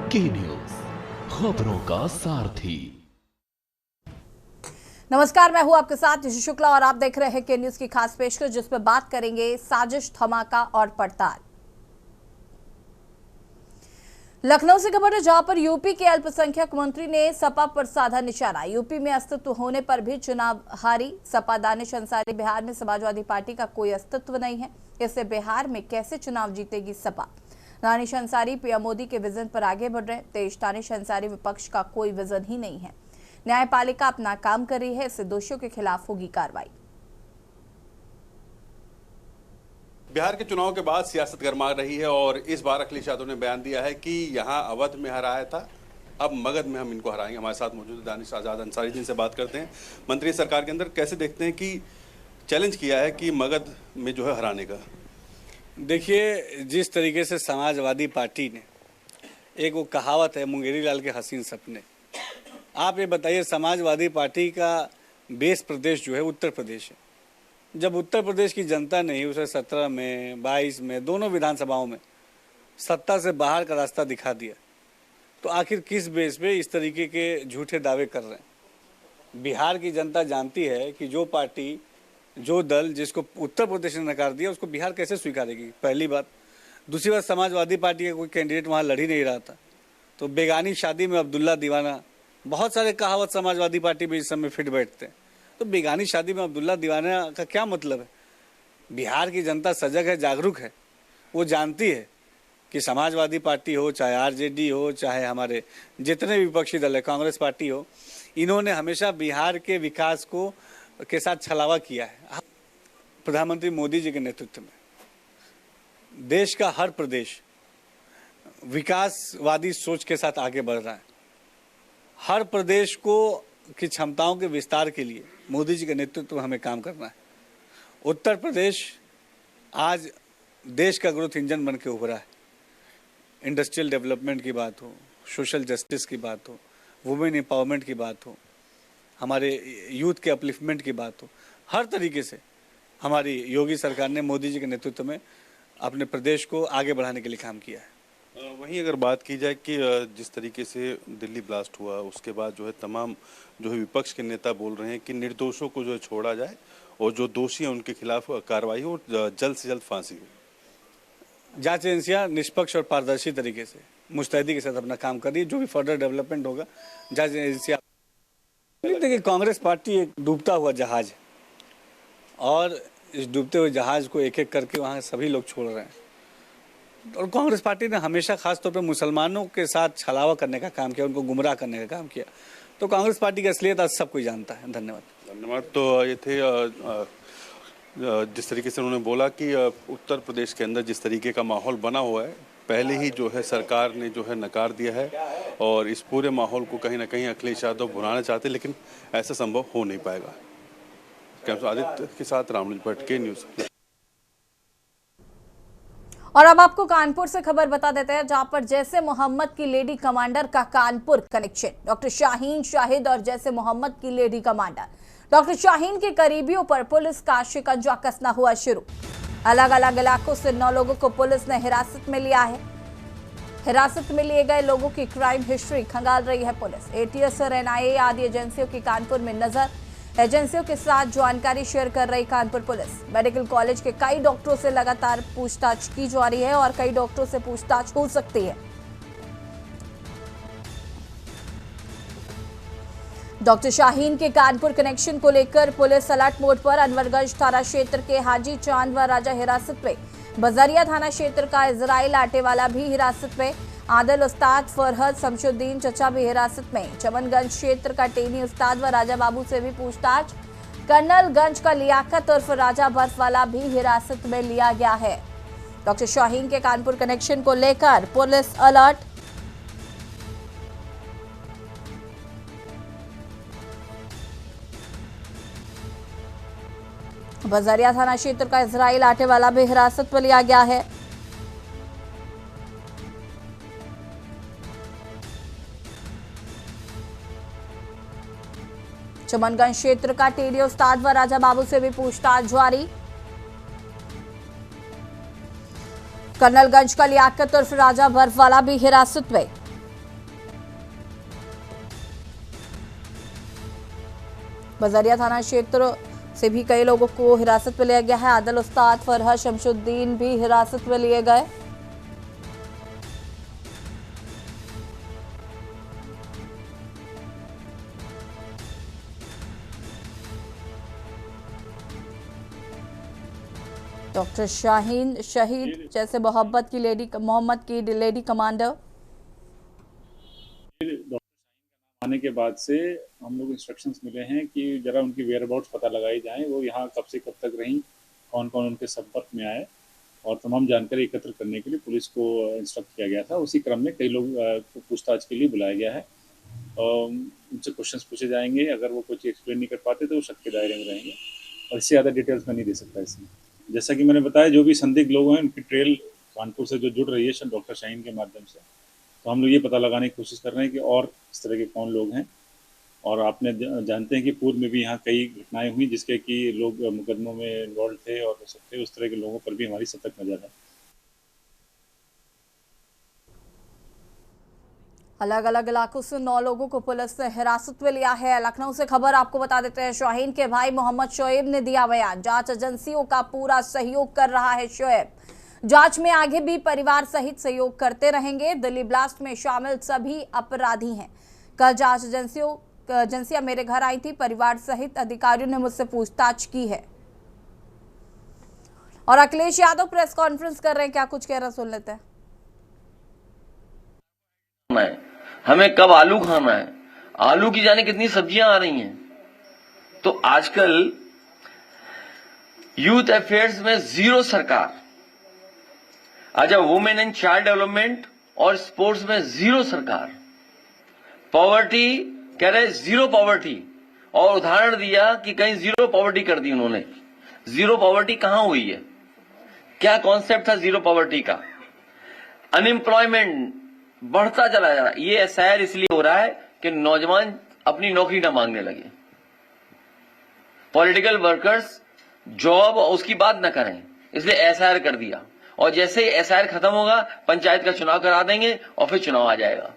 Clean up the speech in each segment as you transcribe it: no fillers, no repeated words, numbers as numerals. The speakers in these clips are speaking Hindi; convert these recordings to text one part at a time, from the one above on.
की न्यूज, खबरों का सारथी। नमस्कार, मैं हूं आपके साथ ऋषि शुक्ला और आप देख रहे हैं के न्यूज की खास पेशकश, जिसमें बात करेंगे साजिश, धमाका और पड़ताल। लखनऊ से खबर है, जहां पर यूपी के अल्पसंख्यक मंत्री ने सपा पर साधा निशाना। यूपी में अस्तित्व होने पर भी चुनाव हारी सपा। दानिश अंसारी, बिहार में समाजवादी पार्टी का कोई अस्तित्व नहीं है, इससे बिहार में कैसे चुनाव जीतेगी सपा। दानिश अंसारी पीएम मोदी के विजन पर आगे बढ़ रहे हैं। तेज दानिश अंसारी, विपक्ष का कोई विजन ही नहीं है। न्यायपालिका अपना काम कर रही है, इससे दोषियों के खिलाफ होगी कार्रवाई। बिहार के चुनाव के बाद सियासत गरमा रही है और इस बार अखिलेश यादव ने बयान दिया है कि यहां अवध में हराया था, अब मगध में हम इनको हराएंगे। हमारे साथ मौजूद दानिश आजाद अंसारी, जिनसे बात करते हैं। मंत्री सरकार के अंदर कैसे देखते हैं कि चैलेंज किया है कि मगध में जो है हराने का? देखिए, जिस तरीके से समाजवादी पार्टी ने, एक वो कहावत है मुंगेरी लाल के हसीन सपने, आप ये बताइए, समाजवादी पार्टी का बेस प्रदेश जो है उत्तर प्रदेश है। जब उत्तर प्रदेश की जनता ने उसे 17 में 22 में दोनों विधानसभाओं में सत्ता से बाहर का रास्ता दिखा दिया, तो आखिर किस बेस पे इस तरीके के झूठे दावे कर रहे हैं? बिहार की जनता जानती है कि जो पार्टी, जो दल जिसको उत्तर प्रदेश ने नकार दिया, उसको बिहार कैसे स्वीकारेगी, पहली बात। दूसरी बात, समाजवादी पार्टी का कोई कैंडिडेट वहाँ लड़ ही नहीं रहा था, तो बेगानी शादी में अब्दुल्ला दीवाना, बहुत सारे कहावत समाजवादी पार्टी में इस समय फिट बैठते हैं। तो बेगानी शादी में अब्दुल्ला दीवाना का क्या मतलब है? बिहार की जनता सजग है, जागरूक है। वो जानती है कि समाजवादी पार्टी हो, चाहे आरजेडी हो, चाहे हमारे जितने विपक्षी दल है, कांग्रेस पार्टी हो, इन्होंने हमेशा बिहार के विकास को के साथ छलावा किया है। प्रधानमंत्री मोदी जी के नेतृत्व में देश का हर प्रदेश विकासवादी सोच के साथ आगे बढ़ रहा है। हर प्रदेश को की क्षमताओं के विस्तार के लिए मोदी जी के नेतृत्व में हमें काम करना है। उत्तर प्रदेश आज देश का ग्रोथ इंजन बन के उभरा है। इंडस्ट्रियल डेवलपमेंट की बात हो, सोशल जस्टिस की बात हो, वुमेन एम्पावरमेंट की बात हो, हमारे यूथ के अपलिफ्टमेंट की बात हो, हर तरीके से हमारी योगी सरकार ने मोदी जी के नेतृत्व में अपने प्रदेश को आगे बढ़ाने के लिए काम किया है। वहीं अगर बात की जाए कि जिस तरीके से दिल्ली ब्लास्ट हुआ, उसके बाद जो है तमाम जो है विपक्ष के नेता बोल रहे हैं कि निर्दोषों को जो है छोड़ा जाए और जो दोषी हैं उनके खिलाफ कार्रवाई हो, जल्द से जल्द फांसी हो। जांच एजेंसियां निष्पक्ष और पारदर्शी तरीके से मुस्तैदी के साथ अपना काम कर रही है। जो भी फर्दर डेवलपमेंट होगा, जांच एजेंसियां। देखिए, कांग्रेस पार्टी एक डूबता हुआ जहाज है और इस डूबते हुए जहाज को एक एक करके वहाँ सभी लोग छोड़ रहे हैं। और कांग्रेस पार्टी ने हमेशा खासतौर पर मुसलमानों के साथ छलावा करने का काम किया, उनको गुमराह करने का काम किया। तो कांग्रेस पार्टी की असलियत आज सब कोई जानता है। धन्यवाद। तो ये थे जिस तरीके से उन्होंने बोला कि उत्तर प्रदेश के अंदर जिस तरीके का माहौल बना हुआ है, पहले ही जो है सरकार ने जो है नकार दिया है और इस पूरे माहौल को कहीं ना कहीं अखिलेश यादव भुनाना चाहते, लेकिन ऐसा संभव हो नहीं पाएगा। कैमरा आदित्य के साथ रामलील भट्ट, के न्यूज़। और अब आपको कानपुर से खबर बता देते हैं, जहां पर जैसे मोहम्मद की लेडी कमांडर का कानपुर कनेक्शन। डॉक्टर शाहीन शाहिद और जैसे मोहम्मद की लेडी कमांडर डॉक्टर शाहीन के करीबियों पर पुलिस का शिकंजा कसना हुआ शुरू। अलग अलग इलाकों से 9 लोगों को पुलिस ने हिरासत में लिया है। हिरासत में लिए गए लोगों की क्राइम हिस्ट्री खंगाल रही है पुलिस। एटीएस और एनआईए आदि एजेंसियों की कानपुर में नजर। एजेंसियों के साथ जानकारी शेयर कर रही कानपुर पुलिस। मेडिकल कॉलेज के कई डॉक्टरों से लगातार पूछताछ की जा रही है और कई डॉक्टरों से पूछताछ हो सकती है। डॉक्टर शाहीन के कानपुर कनेक्शन को लेकर पुलिस अलर्ट मोड पर। अनवरगंज थाना क्षेत्र के हाजी चांद व राजा हिरासत में। बजरिया थाना क्षेत्र का इजराइल आटेवाला भी हिरासत में। आदिल उस्ताद, फरहद, शमशुद्दीन चचा भी हिरासत में। चमनगंज क्षेत्र का टेनी उस्ताद व राजा बाबू से भी पूछताछ। कर्नलगंज का लियाकत उर्फ राजा बर्फवाला भी हिरासत में लिया गया है। डॉक्टर शाहीन के कानपुर कनेक्शन को लेकर पुलिस अलर्ट। बजरिया थाना क्षेत्र का इजराइल आटेवाला भी हिरासत में लिया गया है। चमनगंज क्षेत्र का टेडी उस्ताद व राजा बाबू से भी पूछताछ जारी। कर्नलगंज का लियाकत उर्फ राजा बर्फवाला भी हिरासत में। बजरिया थाना क्षेत्र से भी कई लोगों को हिरासत में लिया गया है। आदिल उस्ताद, फरहद, शमशुद्दीन भी हिरासत में लिए गए। डॉक्टर शाहीन शहीद जैसे मोहम्मद की लेडी कमांडर। आने के बाद से हम लोग इंस्ट्रक्शंस मिले हैं कि जरा उनकी वेयरअबाउट्स पता लगाई जाएं, वो यहाँ कब से कब तक रहीं, कौन कौन उनके संपर्क में आए, और तमाम जानकारी एकत्र करने के लिए पुलिस को इंस्ट्रक्ट किया गया था। उसी क्रम में कई लोग को पूछताछ के लिए बुलाया गया है। उनसे क्वेश्चंस पूछे जाएंगे। अगर वो कुछ एक्सप्लेन नहीं कर पाते तो वो शक के दायरे में रहेंगे, और इससे ज़्यादा डिटेल्स मैं नहीं दे सकता इसमें। जैसा कि मैंने बताया, जो भी संदिग्ध लोग हैं उनकी ट्रेल कानपुर से जो जुड़ रही है डॉक्टर शाहीन के माध्यम से, तो हम लोग ये पता लगाने की कोशिश कर रहे हैं कि और इस तरह के कौन लोग हैं। और आपने जानते हैं कि पूर्व में भी यहाँ कई घटनाएं हुई जिसके कि लोग मुकदमों में इन्वॉल्व थे और थे, उस तरह के लोगों पर भी हमारी सतर्क नजर है। अलग अलग इलाकों से 9 लोगों को पुलिस ने हिरासत में लिया है। लखनऊ से खबर आपको बता देते हैं। शाहीन के भाई मोहम्मद शोएब ने दिया बयान। जांच एजेंसियों का पूरा सहयोग कर रहा है शोएब। जांच में आगे भी परिवार सहित सहयोग करते रहेंगे। दिल्ली ब्लास्ट में शामिल सभी अपराधी हैं। कल जांच एजेंसियां मेरे घर आई थी। परिवार सहित अधिकारियों ने मुझसे पूछताछ की है। और अखिलेश यादव प्रेस कॉन्फ्रेंस कर रहे हैं, क्या कुछ कह रहे सुन लेते हैं। हमें कब आलू खाना है, आलू की जाने कितनी सब्जियां आ रही हैं। तो आजकल यूथ अफेयर्स में जीरो सरकार, अच्छा वुमेन एंड चाइल्ड डेवलपमेंट और स्पोर्ट्स में जीरो सरकार, पॉवर्टी कह रहे जीरो पॉवर्टी, और उदाहरण दिया कि कहीं जीरो पॉवर्टी कर दी उन्होंने। जीरो पॉवर्टी कहां हुई है, क्या कॉन्सेप्ट था जीरो पॉवर्टी का। अनएम्प्लॉयमेंट बढ़ता चला जा रहा है। ये एसआईआर इसलिए हो रहा है कि नौजवान अपनी नौकरी ना मांगने लगे, पॉलिटिकल वर्कर्स जॉब उसकी बात ना करें, इसलिए एसआईआर कर दिया। और जैसे ही एसआईआर खत्म होगा पंचायत का चुनाव करा देंगे और फिर चुनाव आ जाएगा।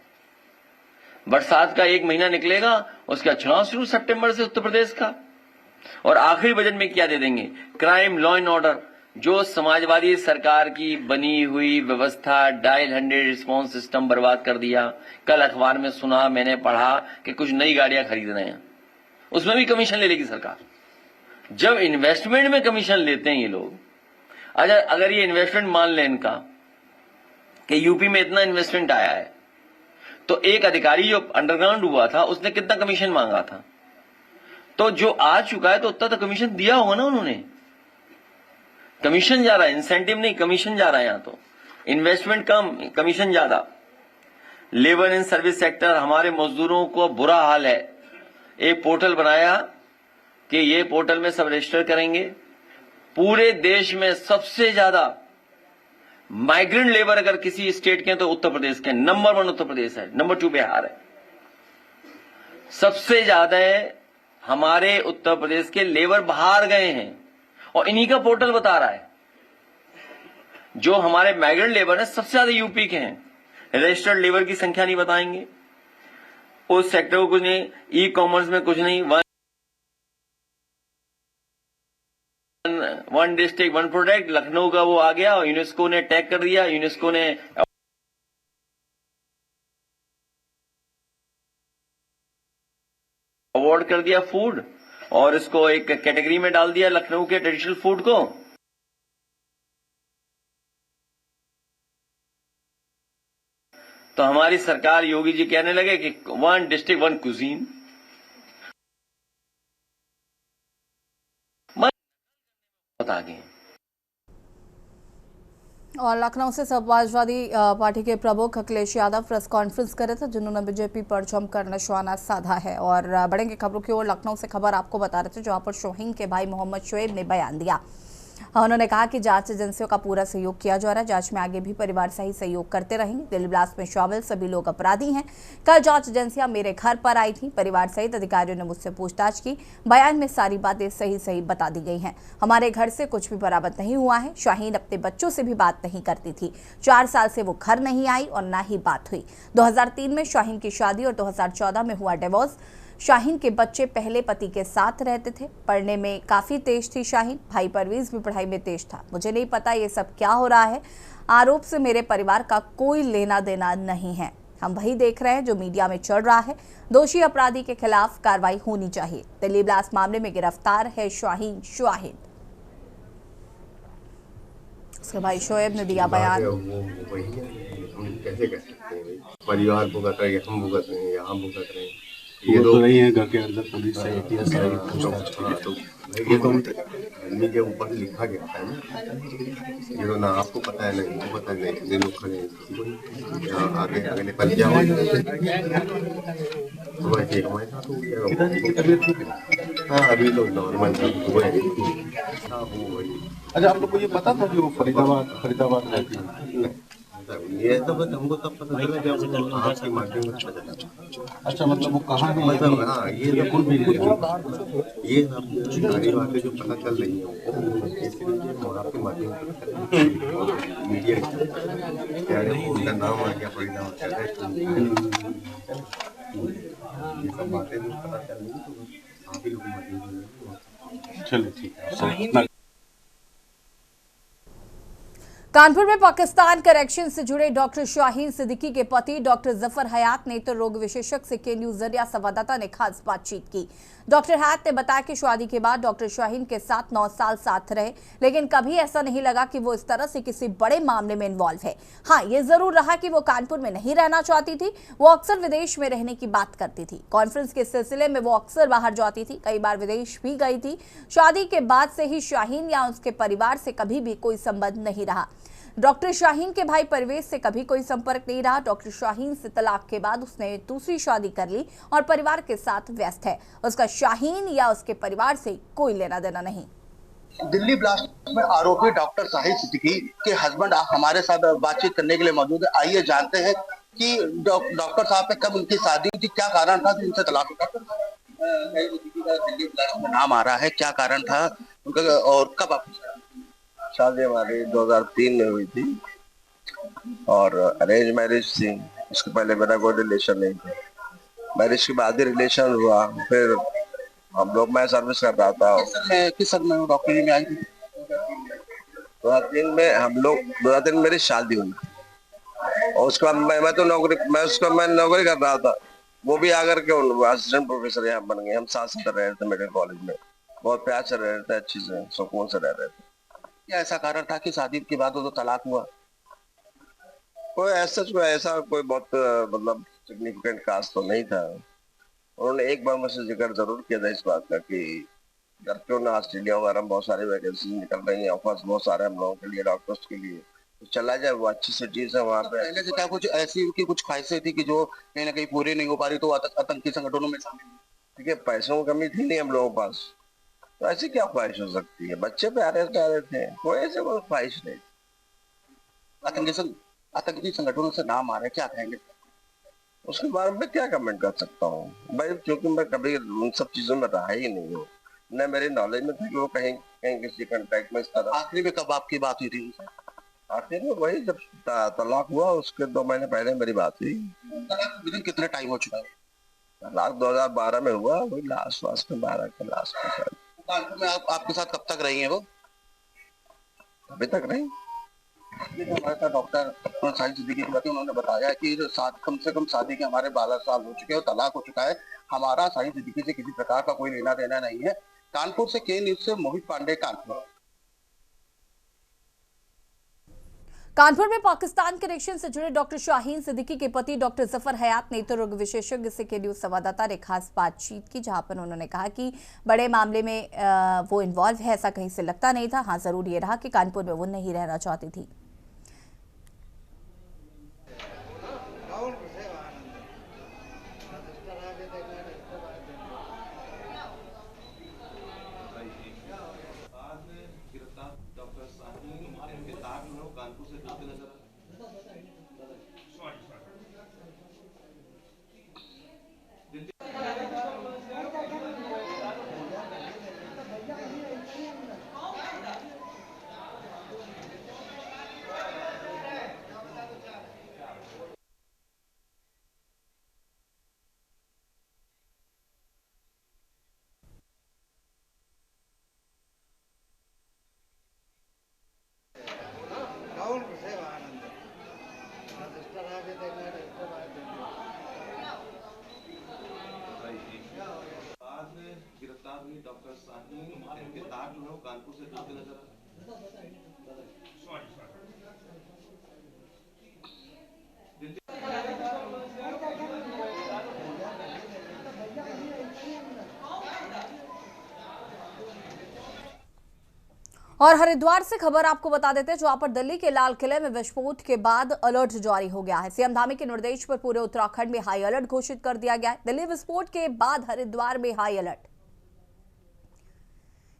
बरसात का 1 महीना निकलेगा, उसका चुनाव शुरू सितंबर से उत्तर प्रदेश का। और आखिरी बजट में क्या दे देंगे, क्राइम लॉ एंड ऑर्डर, जो समाजवादी सरकार की बनी हुई व्यवस्था डायल 100 रिस्पॉन्स सिस्टम बर्बाद कर दिया। कल अखबार में सुना, मैंने पढ़ा कि कुछ नई गाड़ियां खरीद रहे हैं, उसमें भी कमीशन ले लेगी सरकार। जब इन्वेस्टमेंट में कमीशन लेते हैं ये लोग, अच्छा अगर ये इन्वेस्टमेंट मान लें इनका कि यूपी में इतना इन्वेस्टमेंट आया है, तो एक अधिकारी जो अंडरग्राउंड हुआ था उसने कितना कमीशन मांगा था, तो जो आ चुका है तो उतना तो कमीशन दिया होगा ना उन्होंने। कमीशन जा रहा है, इंसेंटिव नहीं, कमीशन जा रहा है। यहां तो इन्वेस्टमेंट कम, कमीशन ज्यादा। लेबर एंड सर्विस सेक्टर, हमारे मजदूरों को बुरा हाल है। एक पोर्टल बनाया कि ये पोर्टल में सब रजिस्टर करेंगे। पूरे देश में सबसे ज्यादा माइग्रेंट लेबर अगर किसी स्टेट के तो उत्तर प्रदेश के, नंबर 1 उत्तर प्रदेश है, नंबर 2 बिहार है। सबसे ज्यादा हमारे उत्तर प्रदेश के लेबर बाहर गए हैं, और इन्हीं का पोर्टल बता रहा है। जो हमारे माइग्रेंट लेबर है सबसे ज्यादा यूपी के हैं। रजिस्टर्ड लेबर की संख्या नहीं बताएंगे, उस सेक्टर को कुछ नहीं, ई कॉमर्स में कुछ नहीं। One district one product, Lucknow का वो आ गया और यूनेस्को ने टैग कर दिया। यूनेस्को ने अवार्ड कर दिया फूड, और इसको एक कैटेगरी में डाल दिया लखनऊ के ट्रेडिशनल फूड को। तो हमारी सरकार, योगी जी कहने लगे कि 1 डिस्ट्रिक्ट 1 कुजीन। बता गए। और लखनऊ से समाजवादी पार्टी के प्रमुख अखिलेश यादव प्रेस कॉन्फ्रेंस करे थे, जिन्होंने बीजेपी पर जमकर निशाना साधा है। और बढ़ेंगे खबरों की ओर। लखनऊ से खबर आपको बता रहे थे, जहां पर शाहीन के भाई मोहम्मद शोएब ने बयान दिया। उन्होंने कहा कि जांच एजेंसियों का पूरा सहयोग किया जा रहा है। जांच में आगे भी परिवार सही सहयोग करते रहेंगे। दिल्ली ब्लास्ट में शामिल सभी लोग अपराधी हैं। कल जांच एजेंसियां मेरे घर पर आई थी। परिवार सहित अधिकारियों ने मुझसे पूछताछ की। बयान में सारी बातें सही सही बता दी गई हैं। हमारे घर से कुछ भी बरामद नहीं हुआ है। शाहीन अपने बच्चों से भी बात नहीं करती थी। 4 साल से वो घर नहीं आई और ना ही बात हुई। 2003 में शाहीन की शादी और 2014 में हुआ डिवोर्स। शाहीन के बच्चे पहले पति के साथ रहते थे। पढ़ने में काफी तेज थी शाहीन। भाई परवेज भी पढ़ाई में तेज था। मुझे नहीं पता ये सब क्या हो रहा है। आरोप से मेरे परिवार का कोई लेना देना नहीं है। हम वही देख रहे हैं जो मीडिया में चल रहा है। दोषी अपराधी के खिलाफ कार्रवाई होनी चाहिए। दिल्ली ब्लास्ट मामले में गिरफ्तार है शाहीन शाहिद। उसके भाई शोएब ने दिया बयान। वो वही है, हम कैसे कह सकते हैं भाई? परिवार भुगत रहे हैं, हम भुगत रहे हैं, यहाँ भुगत रहे हैं। ये तो नहीं है घर के अंदर पुलिस है, आदमी के ऊपर लिखा गया है ना। ये तो ना आपको पता है, नहीं आपको पता है, नहीं जितने लोग खड़े हैं यहाँ आगे अगले पल क्या हो तो वैसे हमारे साथ हो गया। हाँ अभी तो नॉर्मल हुआ है। हाँ वो वही। अच्छा, आप लोग को ये पता था कि वो फरीदाबाद रहती है? ये सब हमको तब पता चला जब आपके माध्यम से पता चला। अच्छा, मतलब वो कहाँ है? मतलब हाँ ये सब ये सब सारी बातें जो पता चल रही है वो आपके माध्यम से मीडिया उनका नाम आ गया फरीदाबाद। ये सब बातें जो पता चल रही तो आप ही लोग माध्यम से। चलो ठीक है। कानपुर में पाकिस्तान करेक्शन से जुड़े डॉक्टर शाहीन सिद्दीकी के पति डॉक्टर जफर हयात नेत्र रोग विशेषज्ञ से के न्यूज जरिया संवाददाता ने खास बातचीत की। डॉक्टर हयात ने बताया कि शादी के बाद डॉक्टर शाहीन के साथ 9 साल साथ रहे, लेकिन कभी ऐसा नहीं लगा कि वो इस तरह से किसी बड़े मामले में इन्वॉल्व है। हाँ, ये जरूर रहा कि वो कानपुर में नहीं रहना चाहती थी। वो अक्सर विदेश में रहने की बात करती थी। कॉन्फ्रेंस के सिलसिले में वो अक्सर बाहर जाती थी, कई बार विदेश भी गई थी। शादी के बाद से ही शाहीन या उसके परिवार से कभी भी कोई संबंध नहीं रहा। डॉक्टर शाहीन के भाई परवेज से कभी कोई संपर्क नहीं रहा। डॉक्टर शाहीन से तलाक के बाद उसने दूसरी शादी कर ली और परिवार के साथ व्यस्त है। उसका शाहीन या उसके परिवार से कोई लेना देना नहीं। दिल्ली ब्लास्ट में आरोपी डॉक्टर शाहीन सिद्दीकी के हस्बैंड हमारे साथ बातचीत करने के लिए मौजूद है। आइए जानते हैं कि डॉक्टर साहब पे कब उनकी शादी हुई थी, क्या कारण था कि उनसे तलाक हुआ। दिल्ली ब्लास्ट में नाम आ रहा है, क्या कारण था उनका और कब आप शादी हमारी 2003 में हुई थी और अरेंज मैरिज थी। उसके पहले मेरा कोई रिलेशन नहीं था। मैरिज के बाद ही रिलेशन हुआ। फिर हम लोग, मैं सर्विस कर रहा था। किस सर में डॉक्टरी में आई थी? 2003 में हम लोग 2003 में मेरी शादी हुई और उसके बाद मैं तो नौकरी कर रहा था। वो भी आकर के असिस्टेंट प्रोफेसर यहाँ बन गए। हम साथ साथ रह रहे थे मेडिकल कॉलेज में, बहुत प्यार से रह रहे थे, अच्छी से सुकून से रह रहे थे। क्या ऐसा कारण था कि शादी के बाद वो तलाक हुआ? ऐसा कोई बहुत मतलब सिग्निफिकेंट काज तो नहीं था। उन्होंने एक बार मुझसे जिक्र जरूर किया था इस बात का कि घर क्यों ना ऑस्ट्रेलिया वगैरह में बहुत सारी वैकेंसी निकल रही हैं, ऑफर्स बहुत सारे हम लोगों के लिए, डॉक्टर्स के लिए, तो चला जाए। वो अच्छी सिटीज है वहाँ पे। पहले से क्या कुछ ऐसी की कुछ ख्वाहिशें थी कि जो कहीं ना कहीं पूरी नहीं हो पा रही, तो आतंकी संगठनों में शामिल? ठीक है, पैसों की कमी थी नहीं हम लोगों के पास, तो ऐसी क्या ख्वाहिश हो सकती है? बच्चे प्यारे थे, कोई ऐसे कोई ख्वाहिश नहीं। आतंकी संगठनों से नाम आ रहे, क्या कहेंगे उसके बारे में? क्या कमेंट कर सकता हूँ भाई, क्योंकि मैं कभी उन सब चीजों में रहा ही नहीं हूँ, न मेरी नॉलेज में था कि वो कहीं किसी कांटेक्ट में इस तरह। आखिरी में कब आपकी बात हुई थी? आखिर में वही जब तलाक हुआ उसके 2 महीने पहले मेरी बात हुई। तलाक कितना टाइम हो चुका है? तलाक 2012 में हुआ, वही लास्ट में 12 के लास्ट में शायद। कानपुर में आपके साथ कब तक रही है वो? अभी तक नहीं। हमारे साथ डॉक्टर शाहीन सिद्दीकी की बात, उन्होंने बताया कि कम से कम शादी के हमारे 12 साल हो चुके हैं, तलाक हो चुका है। हमारा शाहीन सिद्दीकी से किसी प्रकार का कोई लेना देना नहीं है। कानपुर से के न्यूज से मोहित पांडे, कानपुर। कानपुर में पाकिस्तान कनेक्शन से जुड़े डॉक्टर शाहीन सिद्दीकी के पति डॉक्टर जफर हयात नेत्र रोग विशेषज्ञ से के न्यूज संवाददाता ने खास बातचीत की, जहां पर उन्होंने कहा कि बड़े मामले में वो इन्वॉल्व है, ऐसा कहीं से लगता नहीं था। हाँ, जरूर ये रहा कि कानपुर में वो नहीं रहना चाहती थी। डॉक्टर शाहीन के तार जो है वो कानपुर से जुड़ते नजर आ और हरिद्वार से खबर आपको बता देते हैं, जहां पर दिल्ली के लाल किले में विस्फोट के बाद अलर्ट जारी हो गया है। सीएम धामी के निर्देश पर पूरे उत्तराखंड में हाई अलर्ट घोषित कर दिया गया है। दिल्ली विस्फोट के बाद हरिद्वार में हाई अलर्ट।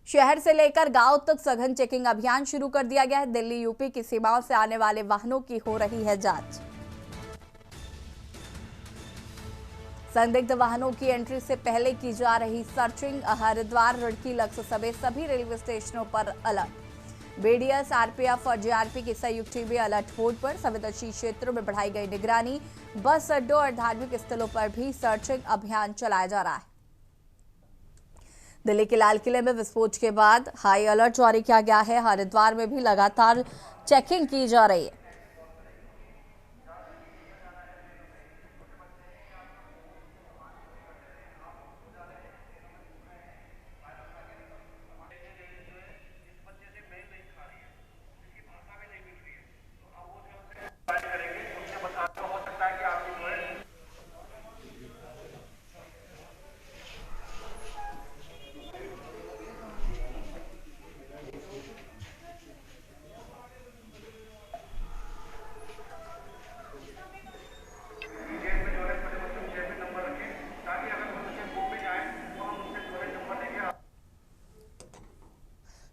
शहर से लेकर गांव तक सघन चेकिंग अभियान शुरू कर दिया गया है। दिल्ली यूपी की सीमाओं से आने वाले वाहनों की हो रही है जांच। संदिग्ध वाहनों की एंट्री से पहले की जा रही सर्चिंग। हरिद्वार, रुड़की, लक्सर समेत सभी रेलवे स्टेशनों पर अलर्ट। बीडीएस, आरपीएफ और जीआरपी की संयुक्त टीमें अलर्ट मोड पर। संवेदनशील क्षेत्रों में बढ़ाई गई निगरानी। बस अड्डों और धार्मिक स्थलों पर भी सर्चिंग अभियान चलाया जा रहा है। दिल्ली के लाल किले में विस्फोट के बाद हाई अलर्ट जारी किया गया है। हरिद्वार में भी लगातार चेकिंग की जा रही है।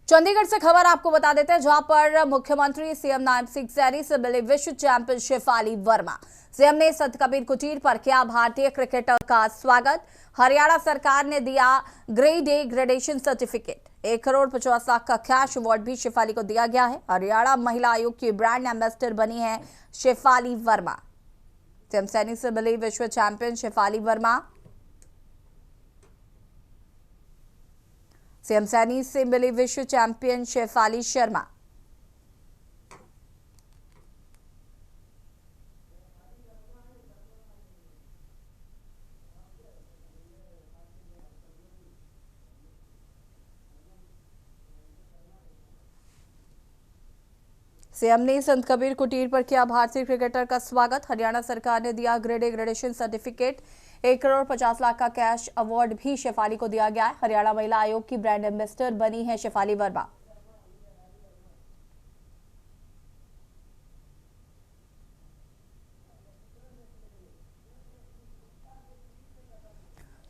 चंडीगढ़ से खबर आपको बता देते हैं, जहां पर मुख्यमंत्री सीएम नायब सिंह सैनी से मिले विश्व चैंपियन शेफाली वर्मा। सीएम ने संत कबीर कुटीर पर किया भारतीय क्रिकेटर का स्वागत। हरियाणा सरकार ने दिया ग्रेड ए ग्रेडेशन सर्टिफिकेट। 1,50,00,000 का कैश अवार्ड भी शेफाली को दिया गया है। हरियाणा महिला आयोग की ब्रांड एम्बेसडर बनी है शेफाली वर्मा। सीएम सैनी से मिली विश्व चैंपियन शेफाली वर्मा। सीएम सैनी से मिली विश्व चैंपियन शेफाली शर्मा। सीएम ने संत कबीर कुटीर पर किया भारतीय क्रिकेटर का स्वागत। हरियाणा सरकार ने दिया ग्रेड ए ग्रेडेशन सर्टिफिकेट। 1,50,00,000 का कैश अवार्ड भी शेफाली को दिया गया है। हरियाणा महिला आयोग की ब्रांड एम्बेसडर बनी है शेफाली वर्मा।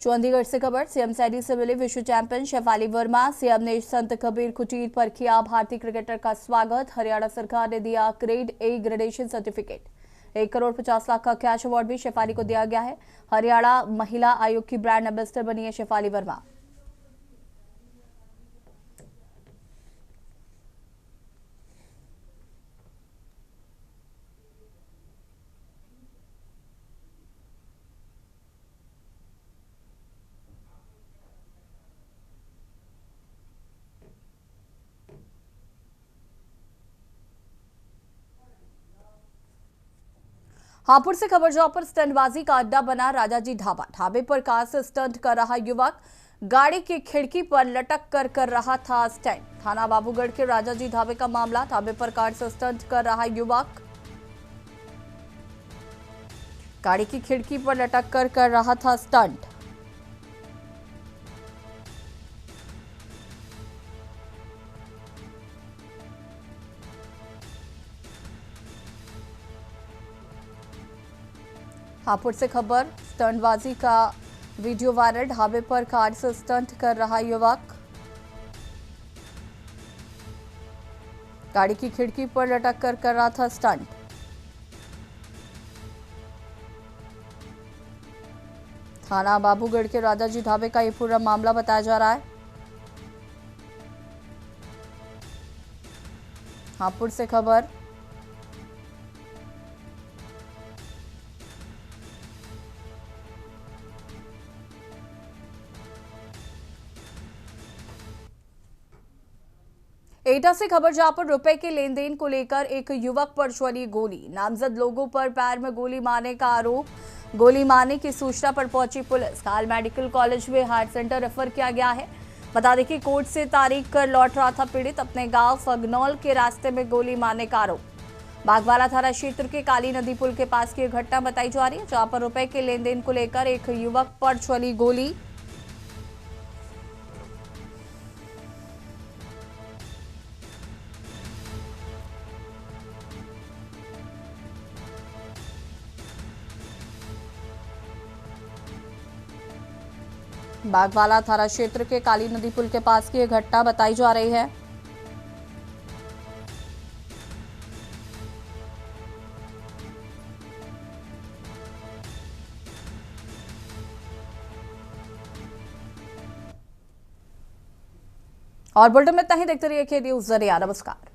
चंडीगढ़ से खबर, सीएम सैनी से मिली विश्व चैंपियन शेफाली वर्मा। सीएम ने संत कबीर कुटीर पर किया भारतीय क्रिकेटर का स्वागत। हरियाणा सरकार ने दिया ग्रेड ए ग्रेडेशन सर्टिफिकेट। 1,50,00,000 का कैश अवार्ड भी शेफाली को दिया गया है। हरियाणा महिला आयोग की ब्रांड एम्बेसडर बनी है शेफाली वर्मा। हापुड़ से खबर, जहां पर स्टंटबाजी का अड्डा बना राजाजी ढाबा। ढाबे पर कार से स्टंट कर रहा युवक गाड़ी की खिड़की पर लटक कर रहा था स्टंट। थाना बाबूगढ़ के राजाजी ढाबे का मामला। ढाबे पर कार से स्टंट कर रहा युवक गाड़ी की खिड़की पर लटक कर रहा था स्टंट। हापुड़ से खबर, स्टंटबाजी का वीडियो वायरल। ढाबे पर कार से स्टंट कर रहा युवक गाड़ी की खिड़की पर लटक कर रहा था स्टंट। थाना बाबूगढ़ के राजाजी ढाबे का ये पूरा मामला बताया जा रहा है। हापुड़ से खबर, एटा से खबर, जहां पर रुपए के लेन देन को लेकर एक युवक पर चली गोली। नामजद लोगों पर पैर में गोली मारने का आरोप। गोली मारने की सूचना पर पहुंची पुलिस। हाल मेडिकल कॉलेज में हार्ट सेंटर रेफर किया गया है। बता दें कि कोर्ट से तारीख कर लौट रहा था पीड़ित। अपने गांव फगनौल के रास्ते में गोली मारने का आरोप। बागवाला थाना क्षेत्र के काली नदी पुल के पास की घटना बताई जा रही है, जहां पर रुपए के लेन देन को लेकर एक युवक पर चली गोली। बागवाला थाना क्षेत्र के काली नदी पुल के पास की यह घटना बताई जा रही है। और बुलेटिन में इतना ही। देखते रहिए के न्यूज़ ज़रिया। नमस्कार।